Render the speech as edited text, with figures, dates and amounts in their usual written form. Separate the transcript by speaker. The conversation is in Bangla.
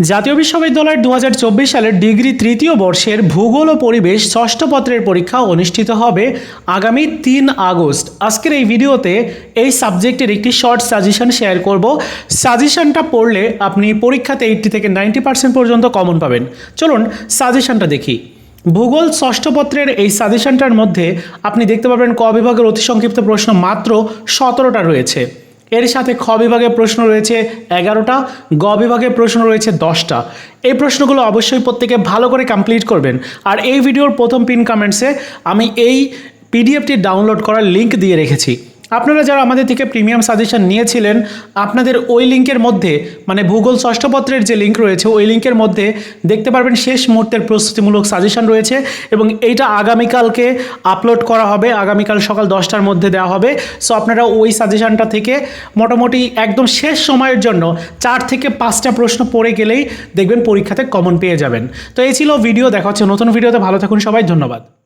Speaker 1: জাতীয় বিশ্ববিদ্যালয়ের 2024 সালের ডিগ্রি তৃতীয় বর্ষের ভূগোল ও পরিবেশ ষষ্ঠ পত্রের পরীক্ষা অনুষ্ঠিত হবে আগামী 3 আগস্ট। আজকের এই ভিডিওতে এই সাবজেক্টের একটি শর্ট সাজেশন শেয়ার করব। সাজেশনটা পড়লে আপনি পরীক্ষাতে 80 থেকে 90% পর্যন্ত কমন পাবেন। চলুন সাজেশনটা দেখি। ভূগোল ষষ্ঠ পত্রের এই সাজেশনটার মধ্যে আপনি দেখতে পাবেন ক বিভাগের অতি সংক্ষিপ্ত প্রশ্ন মাত্র 17টা রয়েছে। এর সাথে খ বিভাগের প্রশ্ন রয়েছে 11টা, গ বিভাগের প্রশ্ন রয়েছে 10টা। এই প্রশ্নগুলো অবশ্যই প্রত্যেকে ভালো করে কমপ্লিট করবেন। আর এই ভিডিওর প্রথম পিন কমেন্টসে আমি এই পিডিএফটি ডাউনলোড করার লিঙ্ক দিয়ে রেখেছি। আপনারা যারা আমাদের থেকে প্রিমিয়াম সাজেশন নিয়েছিলেন, আপনাদের ওই লিঙ্কের মধ্যে মানে ভূগোল ষষ্ঠ পত্রের যে লিঙ্ক রয়েছে ওই লিঙ্কের মধ্যে দেখতে পারবেন শেষ মুহূর্তের প্রস্তুতিমূলক সাজেশন রয়েছে এবং এইটা আগামীকালকে আপলোড করা হবে, আগামীকাল সকাল 10টার মধ্যে দেওয়া হবে। সো আপনারা ওই সাজেশনটা থেকে মোটামুটি একদম শেষ সময়ের জন্য 4 থেকে 5টা প্রশ্ন পড়ে গেলেই দেখবেন পরীক্ষাতে কমন পেয়ে যাবেন। তো এই ছিল ভিডিও, দেখা হচ্ছে নতুন ভিডিওতে। ভালো থাকুন সবাই, ধন্যবাদ।